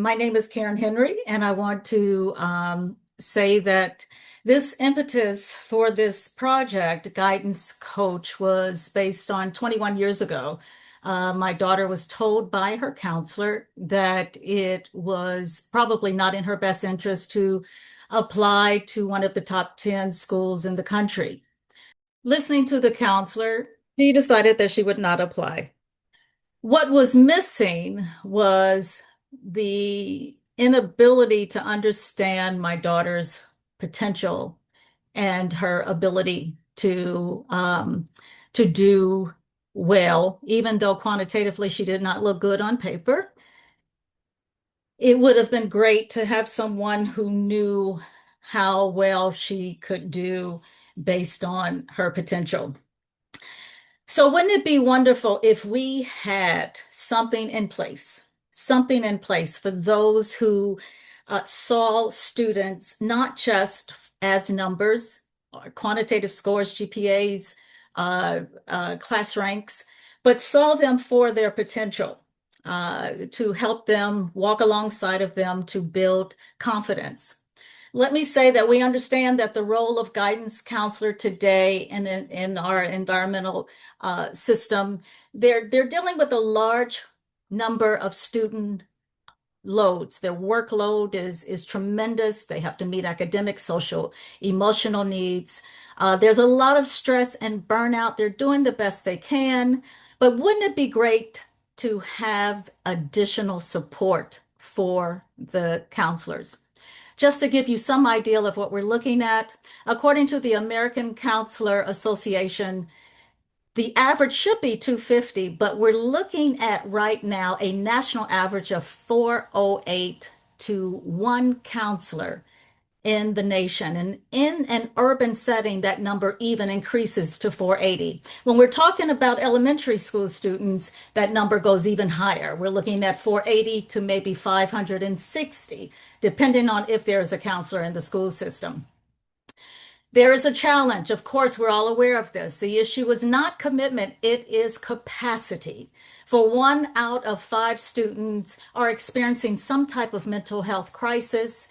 My name is Karen Henry, and I want to say that this impetus for this project, Guidance Coach, was based on 21 years ago. My daughter was told by her counselor that it was probably not in her best interest to apply to one of the top 10 schools in the country. Listening to the counselor, she decided that she would not apply. What was missing was the inability to understand my daughter's potential and her ability to do well, even though quantitatively she did not look good on paper. It would have been great to have someone who knew how well she could do based on her potential. So wouldn't it be wonderful if we had something in place for those who saw students not just as numbers, or quantitative scores, GPAs, class ranks, but saw them for their potential, to help them, walk alongside of them to build confidence. Let me say that we understand that the role of guidance counselor today in our environmental system, they're dealing with a large number of student loads. Their workload is tremendous. They have to meet academic, social, emotional needs. There's a lot of stress and burnout. They're doing the best they can, but wouldn't it be great to have additional support for the counselors? Just to give you some idea of what we're looking at, according to the American Counselor Association, the average should be 250, but we're looking at right now a national average of 408 to one counselor in the nation. And in an urban setting, that number even increases to 480. When we're talking about elementary school students, that number goes even higher. We're looking at 480 to maybe 560, depending on if there is a counselor in the school system. There is a challenge. Of course, we're all aware of this. The issue is not commitment, it is capacity. For 1 out of 5 students are experiencing some type of mental health crisis.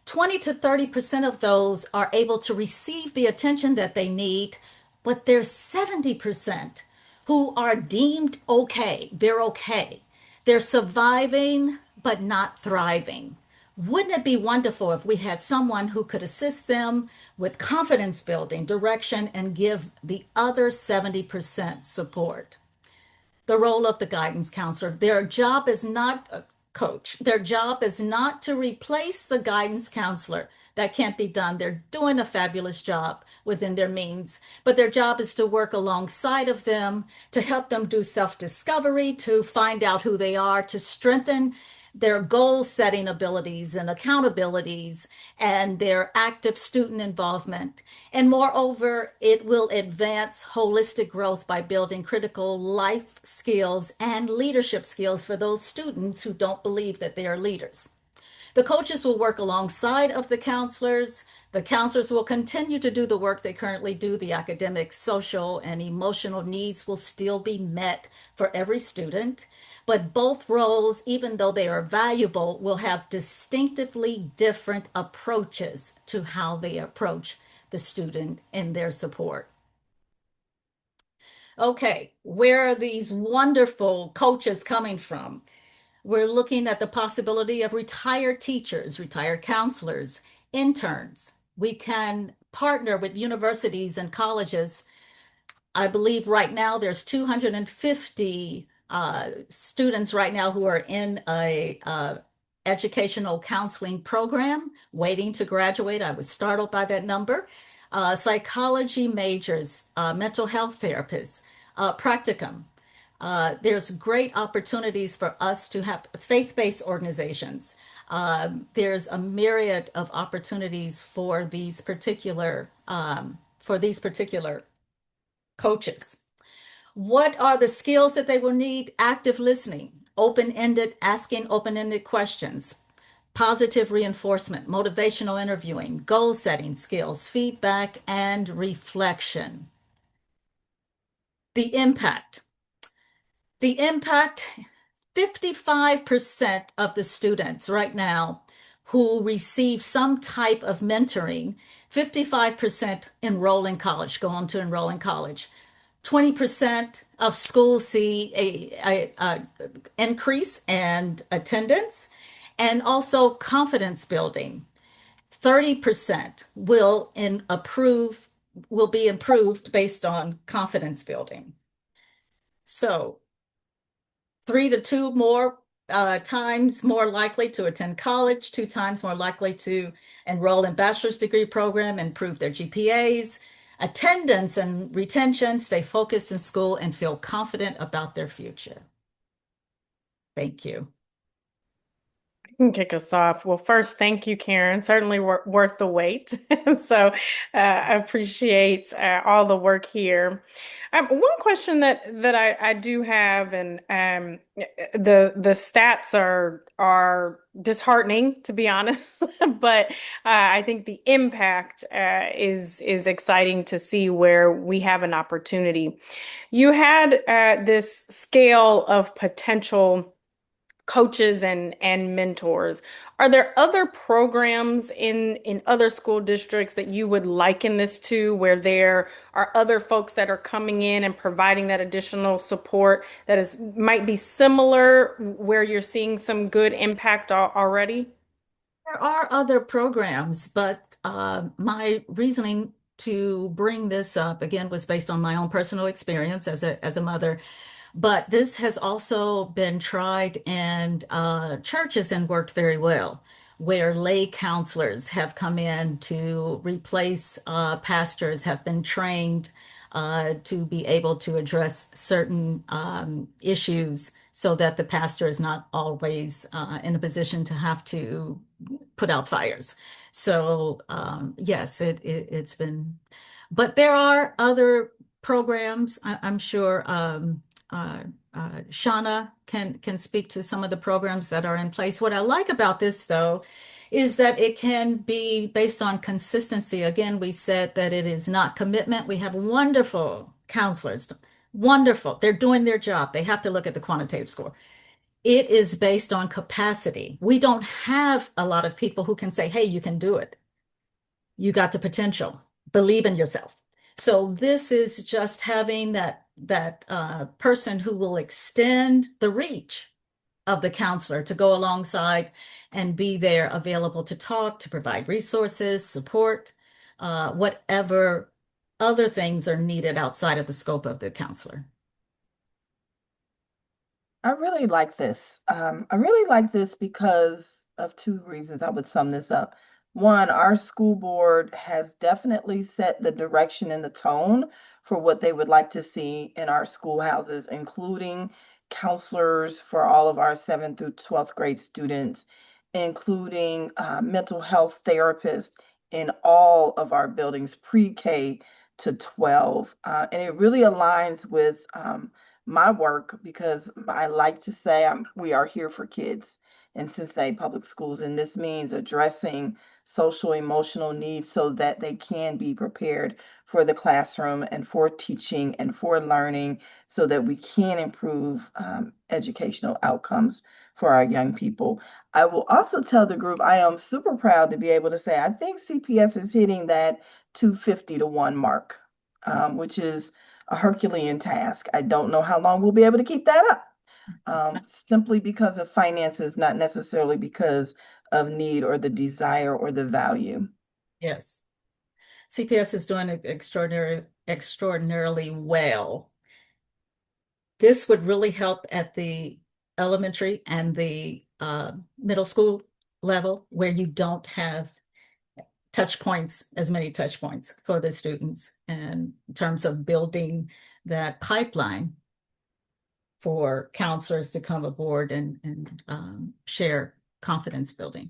20 to 30% of those are able to receive the attention that they need, but there's 70% who are deemed okay. They're okay. They're surviving, but not thriving. Wouldn't it be wonderful if we had someone who could assist them with confidence building, direction, and give the other 70% support? The role of the guidance counselor. Their job is not a coach. Their job is not to replace the guidance counselor. That can't be done. They're doing a fabulous job within their means, but their job is to work alongside of them, to help them do self-discovery, to find out who they are, to strengthen their goal setting abilities and accountabilities and their active student involvement. And moreover, it will advance holistic growth by building critical life skills and leadership skills for those students who don't believe that they are leaders. The coaches will work alongside of the counselors. The counselors will continue to do the work they currently do. The academic, social, and emotional needs will still be met for every student. But both roles, even though they are valuable, will have distinctively different approaches to how they approach the student in their support. Okay, where are these wonderful coaches coming from? We're looking at the possibility of retired teachers, retired counselors, interns. We can partner with universities and colleges. I believe right now there's 250 students right now who are in a educational counseling program waiting to graduate. I was startled by that number. Psychology majors, mental health therapists, practicum. There's great opportunities for us to have faith-based organizations. There's a myriad of opportunities for these particular coaches. What are the skills that they will need? Active listening, open-ended, asking open-ended questions, positive reinforcement, motivational interviewing, goal setting skills, feedback, and reflection. The impact. The impact 55% of the students right now who receive some type of mentoring, 55% enroll in college, go on to enroll in college. 20% of schools see a increase in attendance and also confidence building. 30% will be improved based on confidence building. So 3 to 2 more times more likely to attend college, 2 times more likely to enroll in bachelor's degree program, improve their GPAs, attendance and retention, stay focused in school, and feel confident about their future. Thank you. Can kick us off. Well, first, thank you, Karen. Certainly worth the wait. So I appreciate all the work here. One question that I do have, and the stats are disheartening, to be honest, but I think the impact is exciting to see where we have an opportunity. You had this scale of potential coaches and mentors. Are there other programs in other school districts that you would liken this to, where there are other folks that are coming in and providing that additional support that is might be similar, where you're seeing some good impact already? There are other programs, but my reasoning to bring this up again was based on my own personal experience as a mother. But this has also been tried in churches and worked very well, where lay counselors have come in to replace pastors, have been trained to be able to address certain issues so that the pastor is not always in a position to have to put out fires. So yes, it's been, but there are other programs. I'm sure Shauna can speak to some of the programs that are in place. What I like about this, though, is that it can be based on consistency. Again, we said that it is not commitment. We have wonderful counselors, wonderful. They're doing their job. They have to look at the quantitative score. It is based on capacity. We don't have a lot of people who can say, hey, you can do it. You got the potential. Believe in yourself. So this is just having that person who will extend the reach of the counselor to go alongside and be there available to talk, to provide resources, support, whatever other things are needed outside of the scope of the counselor. I really like this. I really like this because of two reasons. I would sum this up. One, our school board has definitely set the direction and the tone for what they would like to see in our schoolhouses, including counselors for all of our 7th through 12th grade students, including mental health therapists in all of our buildings, pre-K to 12. And it really aligns with my work because I like to say we are here for kids in Cincinnati Public Schools, and this means addressing social emotional needs so that they can be prepared for the classroom and for teaching and for learning so that we can improve educational outcomes for our young people. I will also tell the group I am super proud to be able to say I think CPS is hitting that 250 to 1 mark, which is a Herculean task. I don't know how long we'll be able to keep that up, simply because of finances, not necessarily because of need or the desire or the value. Yes. CPS is doing extraordinarily well. This would really help at the elementary and the middle school level where you don't have touch points, as many touch points for the students, and in terms of building that pipeline for counselors to come aboard and share confidence building.